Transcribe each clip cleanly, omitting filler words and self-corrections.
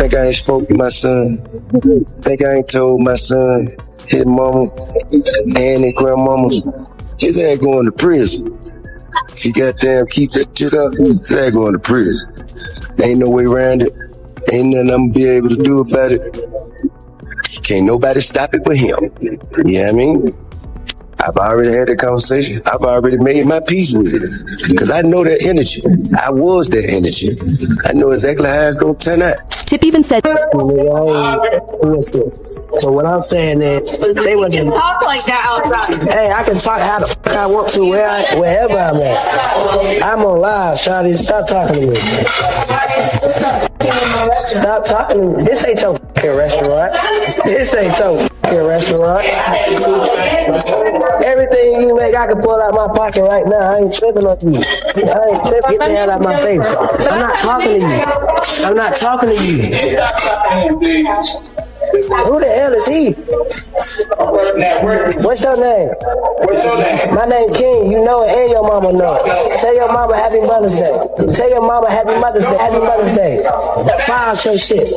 Think I ain't spoke to my son. Think I ain't told my son, his mama, and his grandmama. His ass going to prison. If you goddamn keep that shit up, his ass going to prison. Ain't no way around it. Ain't nothing I'm gonna be able to do about it. Can't nobody stop it but him. You know what I mean? I've already had that conversation. I've already made my peace with it. Because I know that energy. I was that energy. I know exactly how it's going to turn out. Tip even said, so what I'm saying is, they wasn't talk like that outside. Hey, I can talk how the fuck I want to wherever I'm at. I'm on live, Shawty. Stop talking to me. Stop talking to me. This ain't your fucking restaurant. This ain't your fucking restaurant. Everything you make, I can pull out my pocket right now. I ain't tripping on you. I ain't tripping. Get the hell out of my face. I'm not talking to you. I'm not talking to you. Who the hell is he? What's your name? My name King. You know it and your mama know it. Tell your mama Happy Mother's Day. Tell your mama Happy Mother's Day. Happy Mother's Day. File your shit.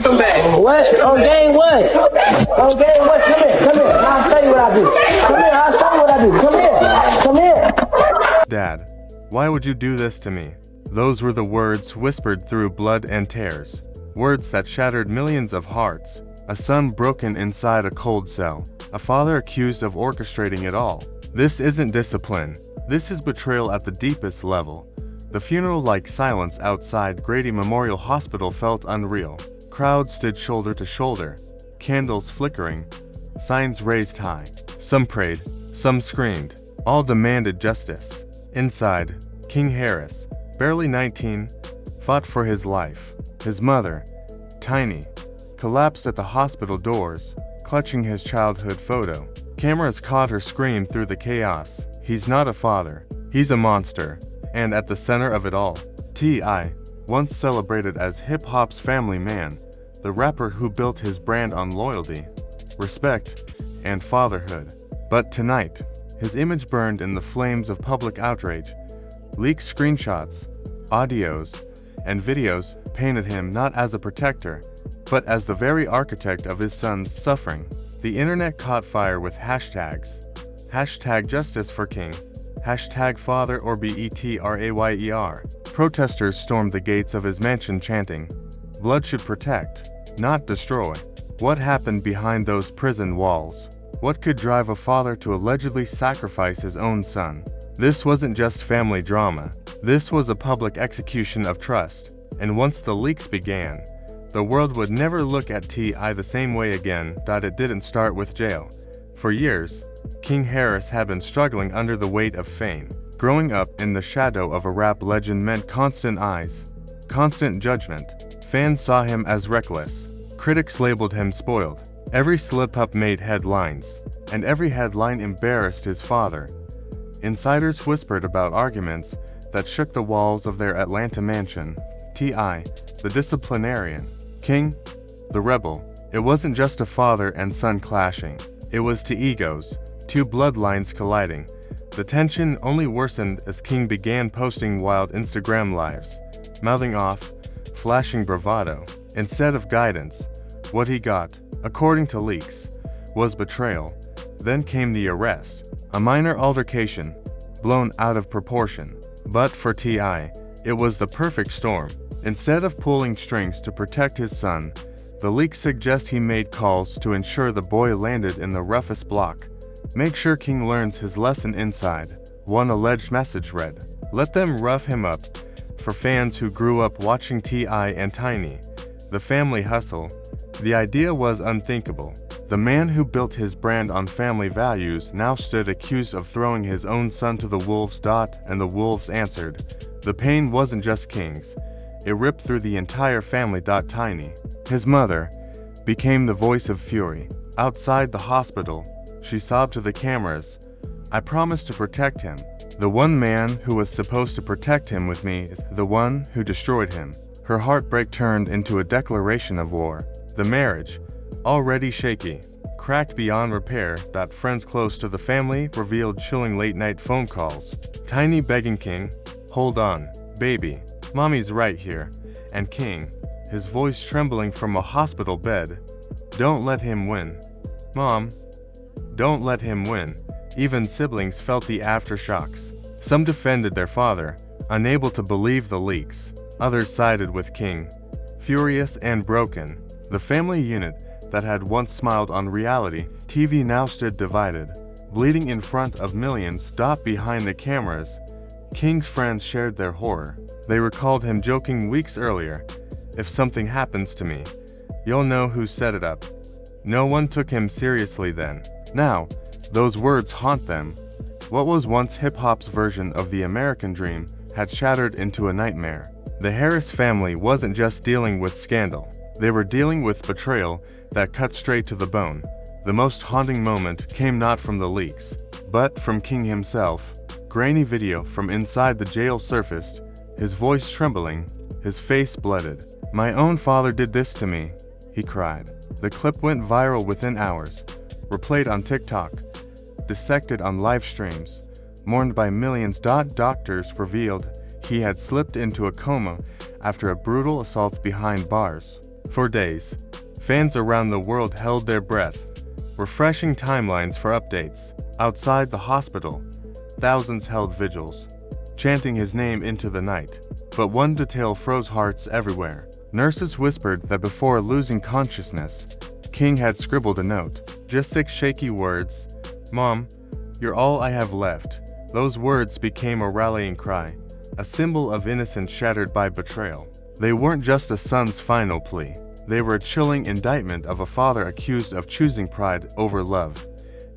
Come back. What? On game what? On game what? Come here. Come here. I'll show you what I do. Come here. I'll show you what I do. Come here. Come here. Dad, why would you do this to me? Those were the words whispered through blood and tears. Words that shattered millions of hearts. A son broken inside a cold cell. A father accused of orchestrating it all. This isn't discipline. This is betrayal at the deepest level. The funeral-like silence outside Grady Memorial Hospital felt unreal. Crowds stood shoulder to shoulder, candles flickering, signs raised high. Some prayed, some screamed. All demanded justice. Inside, King Harris, barely 19, fought for his life. His mother, Tiny, collapsed at the hospital doors, clutching his childhood photo. Cameras caught her scream through the chaos. He's not a father. He's a monster. And at the center of it all, T.I., once celebrated as hip-hop's family man, the rapper who built his brand on loyalty, respect, and fatherhood. But tonight, his image burned in the flames of public outrage. Leaked screenshots, audios, and videos painted him not as a protector, but as the very architect of his son's suffering. The internet caught fire with hashtags. Hashtag justice for King. Hashtag father or BETRAYER. Protesters stormed the gates of his mansion chanting, "Blood should protect, not destroy." What happened behind those prison walls? What could drive a father to allegedly sacrifice his own son? This wasn't just family drama. This was a public execution of trust. And once the leaks began, the world would never look at T.I. the same way again. It didn't start with jail. For years, King Harris had been struggling under the weight of fame. Growing up in the shadow of a rap legend meant constant eyes, constant judgment. Fans saw him as reckless. Critics labeled him spoiled. Every slip-up made headlines, and every headline embarrassed his father. Insiders whispered about arguments that shook the walls of their Atlanta mansion. T.I., the disciplinarian. King, the rebel. It wasn't just a father and son clashing. It was two egos, two bloodlines colliding. The tension only worsened as King began posting wild Instagram lives, mouthing off, flashing bravado. Instead of guidance, what he got, according to leaks, was betrayal. Then came the arrest, a minor altercation, blown out of proportion. But for T.I., it was the perfect storm. Instead of pulling strings to protect his son, the leaks suggest he made calls to ensure the boy landed in the roughest block. Make sure King learns his lesson inside, one alleged message read. Let them rough him up. For fans who grew up watching T.I. and Tiny, the family hustle, the idea was unthinkable. The man who built his brand on family values now stood accused of throwing his own son to the wolves. And the wolves answered. The pain wasn't just King's. It ripped through the entire family. Tiny, his mother, became the voice of fury. Outside the hospital, she sobbed to the cameras, "I promised to protect him. The one man who was supposed to protect him with me is the one who destroyed him." Her heartbreak turned into a declaration of war. The marriage, already shaky, cracked beyond repair. Friends close to the family revealed chilling late-night phone calls. Tiny begging King, "Hold on, baby. Mommy's right here." And King, his voice trembling from a hospital bed. Don't let him win. Mom, don't let him win. Even siblings felt the aftershocks. Some defended their father, unable to believe the leaks. Others sided with King. Furious and broken, the family unit that had once smiled on reality TV now stood divided, bleeding in front of millions. Behind the cameras, King's friends shared their horror. They recalled him joking weeks earlier, "If something happens to me, you'll know who set it up." No one took him seriously then. Now, those words haunt them. What was once hip-hop's version of the American dream had shattered into a nightmare. The Harris family wasn't just dealing with scandal. They were dealing with betrayal that cut straight to the bone. The most haunting moment came not from the leaks, but from King himself. Grainy video from inside the jail surfaced, his voice trembling, his face blooded. "My own father did this to me," he cried. The clip went viral within hours, replayed on TikTok, dissected on live streams, mourned by millions. Doctors revealed he had slipped into a coma after a brutal assault behind bars. For days, fans around the world held their breath, refreshing timelines for updates. Outside the hospital, thousands held vigils, chanting his name into the night. But one detail froze hearts everywhere. Nurses whispered that before losing consciousness, King had scribbled a note. Just 6 shaky words. "Mom, you're all I have left." Those words became a rallying cry, a symbol of innocence shattered by betrayal. They weren't just a son's final plea. They were a chilling indictment of a father accused of choosing pride over love.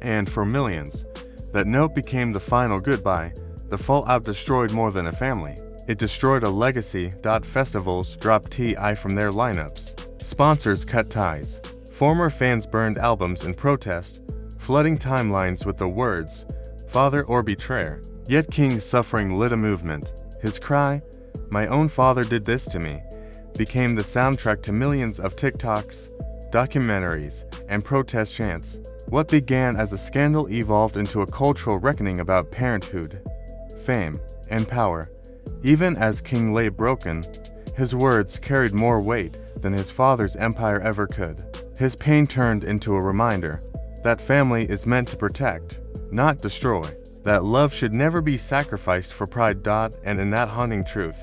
And for millions, that note became the final goodbye. The fallout destroyed more than a family. It destroyed a legacy. Festivals dropped T.I. from their lineups. Sponsors cut ties. Former fans burned albums in protest, flooding timelines with the words, "Father or betrayer." Yet King's suffering lit a movement. His cry, "My own father did this to me," became the soundtrack to millions of TikToks, documentaries, and protest chants. What began as a scandal evolved into a cultural reckoning about parenthood, fame, and power. Even as King lay broken, his words carried more weight than his father's empire ever could. His pain turned into a reminder that family is meant to protect, not destroy. That love should never be sacrificed for pride. And in that haunting truth,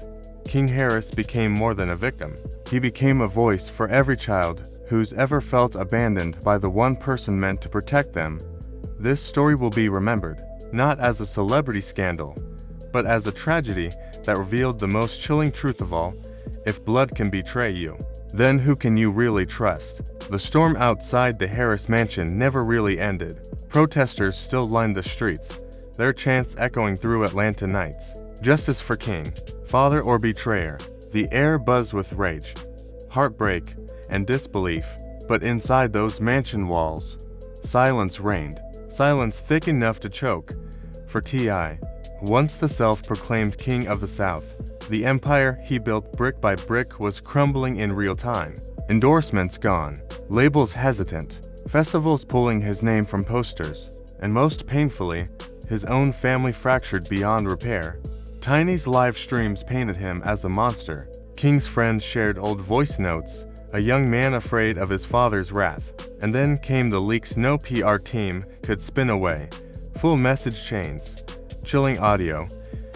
King Harris became more than a victim. He became a voice for every child who's ever felt abandoned by the one person meant to protect them. This story will be remembered, not as a celebrity scandal, but as a tragedy that revealed the most chilling truth of all. If blood can betray you, then who can you really trust? The storm outside the Harris mansion never really ended. Protesters still lined the streets, their chants echoing through Atlanta nights. Justice for King, father or betrayer. The air buzzed with rage, heartbreak, and disbelief. But inside those mansion walls, silence reigned. Silence thick enough to choke. For T.I., once the self-proclaimed king of the South, the empire he built brick by brick was crumbling in real time. Endorsements gone, labels hesitant, festivals pulling his name from posters, and most painfully, his own family fractured beyond repair. Tiny's live streams painted him as a monster. King's friends shared old voice notes, a young man afraid of his father's wrath. And then came the leaks no PR team could spin away. Full message chains, chilling audio,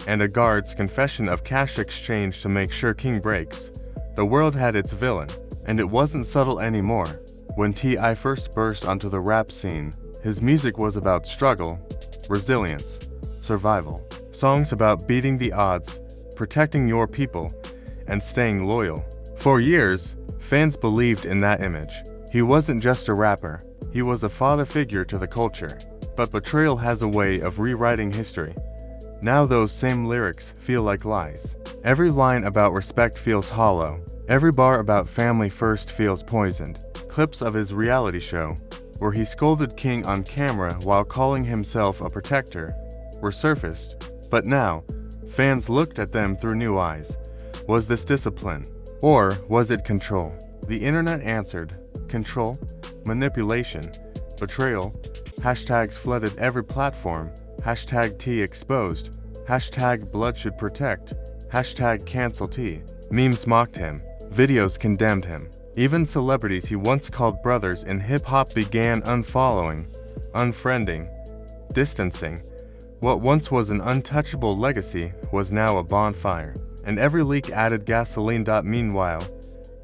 and a guard's confession of cash exchange to make sure King breaks. The world had its villain, and it wasn't subtle anymore. When T.I. first burst onto the rap scene, his music was about struggle, resilience, survival. Songs about beating the odds, protecting your people, and staying loyal. For years, fans believed in that image. He wasn't just a rapper, he was a father figure to the culture. But betrayal has a way of rewriting history. Now those same lyrics feel like lies. Every line about respect feels hollow. Every bar about family first feels poisoned. Clips of his reality show, where he scolded King on camera while calling himself a protector, were surfaced. But now, fans looked at them through new eyes. Was this discipline? Or was it control? The internet answered, control, manipulation, betrayal. Hashtags flooded every platform. Hashtag T exposed. Hashtag blood should protect. Hashtag cancel T. Memes mocked him. Videos condemned him. Even celebrities he once called brothers in hip-hop began unfollowing, unfriending, distancing. What once was an untouchable legacy was now a bonfire, and every leak added gasoline. Meanwhile,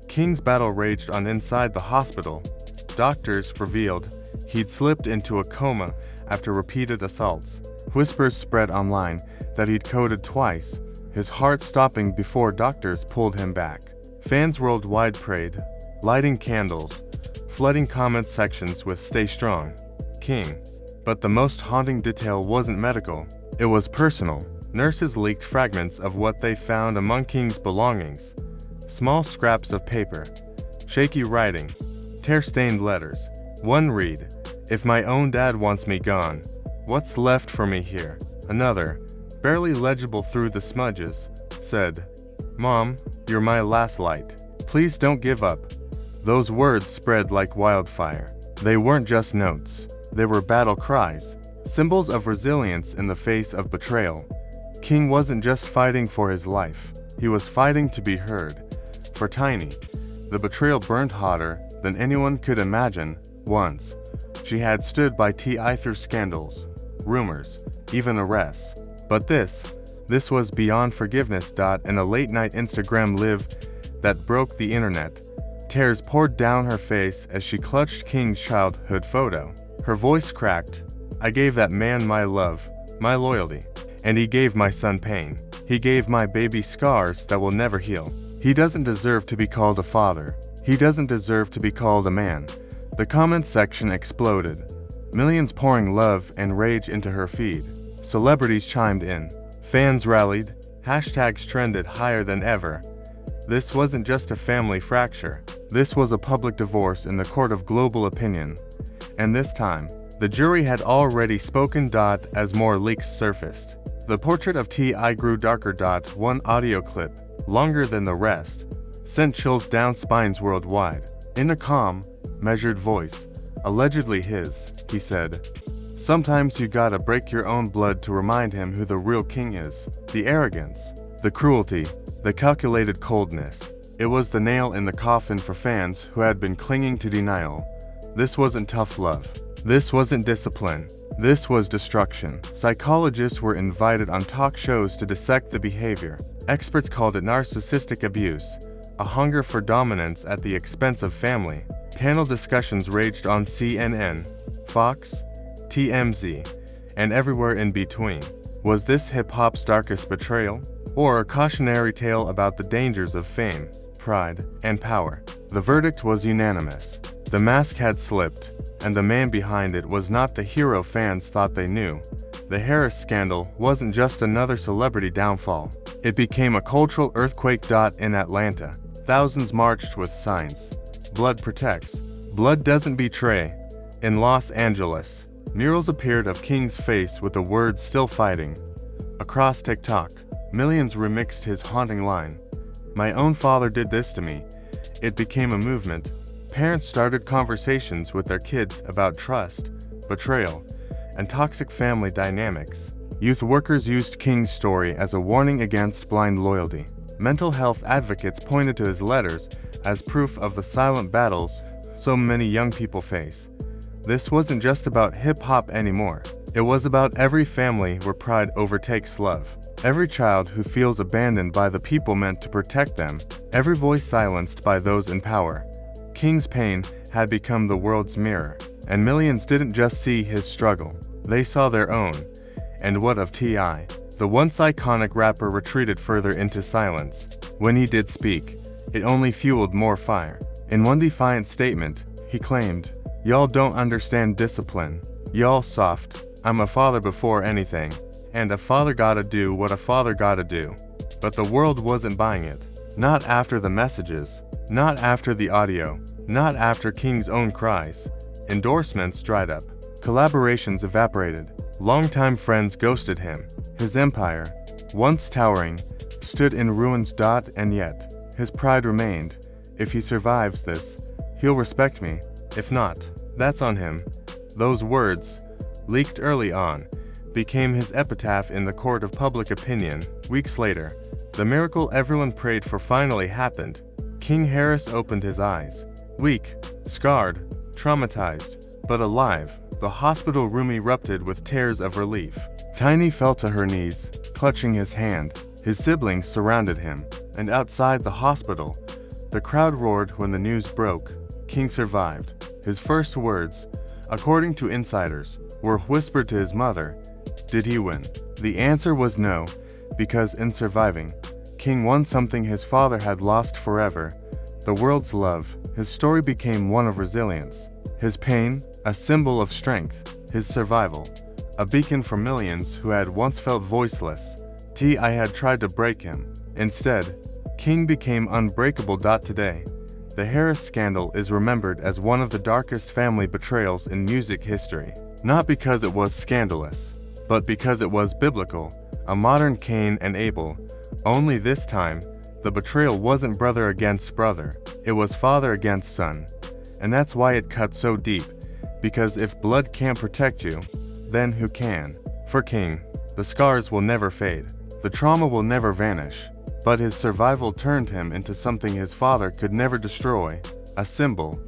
King's battle raged on inside the hospital. Doctors revealed he'd slipped into a coma after repeated assaults. Whispers spread online that he'd coded twice, his heart stopping before doctors pulled him back. Fans worldwide prayed, lighting candles, flooding comment sections with "Stay strong, King." But the most haunting detail wasn't medical, it was personal. Nurses leaked fragments of what they found among King's belongings. Small scraps of paper, shaky writing, tear-stained letters. One read, "If my own dad wants me gone, what's left for me here?" Another, barely legible through the smudges, said, "Mom, you're my last light. Please don't give up." Those words spread like wildfire. They weren't just notes. They were battle cries, symbols of resilience in the face of betrayal. King wasn't just fighting for his life. He was fighting to be heard. For Tiny, the betrayal burned hotter than anyone could imagine. Once, she had stood by T.I. through scandals, rumors, even arrests. But this was beyond forgiveness. And a late-night Instagram live that broke the internet. Tears poured down her face as she clutched King's childhood photo. Her voice cracked. "I gave that man my love, my loyalty, and he gave my son pain. He gave my baby scars that will never heal. He doesn't deserve to be called a father. He doesn't deserve to be called a man." The comment section exploded, millions pouring love and rage into her feed. Celebrities chimed in. Fans rallied. Hashtags trended higher than ever. This wasn't just a family fracture. This was a public divorce in the court of global opinion. And this time, the jury had already spoken. As more leaks surfaced, the portrait of T.I. grew darker. One audio clip, longer than the rest, sent chills down spines worldwide. In a calm, measured voice, allegedly his, he said, "Sometimes you gotta break your own blood to remind him who the real king is." The arrogance, the cruelty, the calculated coldness. It was the nail in the coffin for fans who had been clinging to denial. This wasn't tough love. This wasn't discipline. This was destruction. Psychologists were invited on talk shows to dissect the behavior. Experts called it narcissistic abuse, a hunger for dominance at the expense of family. Panel discussions raged on CNN, Fox, TMZ, and everywhere in between. Was this hip-hop's darkest betrayal? Or a cautionary tale about the dangers of fame, pride, and power? The verdict was unanimous. The mask had slipped, and the man behind it was not the hero fans thought they knew. The Harris scandal wasn't just another celebrity downfall. It became a cultural earthquake. In Atlanta, thousands marched with signs. "Blood protects. Blood doesn't betray." In Los Angeles, murals appeared of King's face with the words "Still fighting." Across TikTok, millions remixed his haunting line, "My own father did this to me." It became a movement. Parents started conversations with their kids about trust, betrayal, and toxic family dynamics. Youth workers used King's story as a warning against blind loyalty. Mental health advocates pointed to his letters as proof of the silent battles so many young people face. This wasn't just about hip-hop anymore. It was about every family where pride overtakes love. Every child who feels abandoned by the people meant to protect them. Every voice silenced by those in power. King's pain had become the world's mirror, and millions didn't just see his struggle. They saw their own. And what of T.I.? The once iconic rapper retreated further into silence. When he did speak, it only fueled more fire. In one defiant statement, he claimed, "Y'all don't understand discipline. Y'all soft. I'm a father before anything. And a father gotta do what a father gotta do." But the world wasn't buying it. Not after the messages. Not after the audio. Not after King's own cries. Endorsements dried up. Collaborations evaporated. Longtime friends ghosted him. His empire, once towering, stood in ruins. And yet, his pride remained. "If he survives this, he'll respect me. If not, that's on him." Those words, leaked early on, became his epitaph in the court of public opinion. Weeks later, the miracle everyone prayed for finally happened. King Harris opened his eyes. Weak, scarred, traumatized, but alive, the hospital room erupted with tears of relief. Tiny fell to her knees, clutching his hand. His siblings surrounded him, and outside the hospital, the crowd roared when the news broke. King survived. His first words, according to insiders, were whispered to his mother. Did he win? The answer was no, because in surviving, King won something his father had lost forever, the world's love. His story became one of resilience. His pain, a symbol of strength. His survival, a beacon for millions who had once felt voiceless. I had tried to break him. Instead, King became unbreakable. Today, the Harris scandal is remembered as one of the darkest family betrayals in music history. Not because it was scandalous, but because it was biblical, a modern Cain and Abel. Only this time, the betrayal wasn't brother against brother, it was father against son. And that's why it cut so deep, because if blood can't protect you, then who can? For King, the scars will never fade, the trauma will never vanish, but his survival turned him into something his father could never destroy, a symbol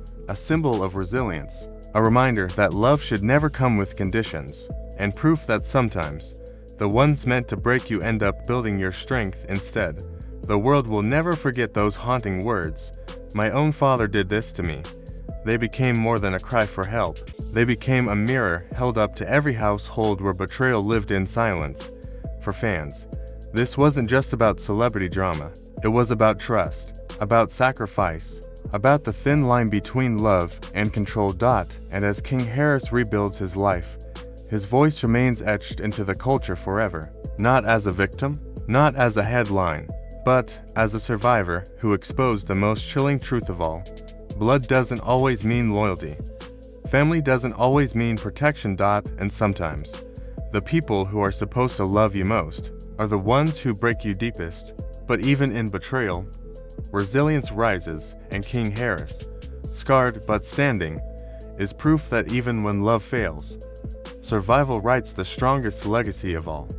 of resilience, a reminder that love should never come with conditions, and proof that sometimes, the ones meant to break you end up building your strength instead. The world will never forget those haunting words. My own father did this to me. They became more than a cry for help. They became a mirror held up to every household where betrayal lived in silence. For fans, this wasn't just about celebrity drama. It was about trust, about sacrifice, about the thin line between love and control. And as King Harris rebuilds his life, his voice remains etched into the culture forever. Not as a victim, not as a headline, but as a survivor who exposed the most chilling truth of all. Blood doesn't always mean loyalty. Family doesn't always mean protection. And sometimes, the people who are supposed to love you most are the ones who break you deepest. But even in betrayal, resilience rises, and King Harris, scarred but standing, is proof that even when love fails, survival writes the strongest legacy of all.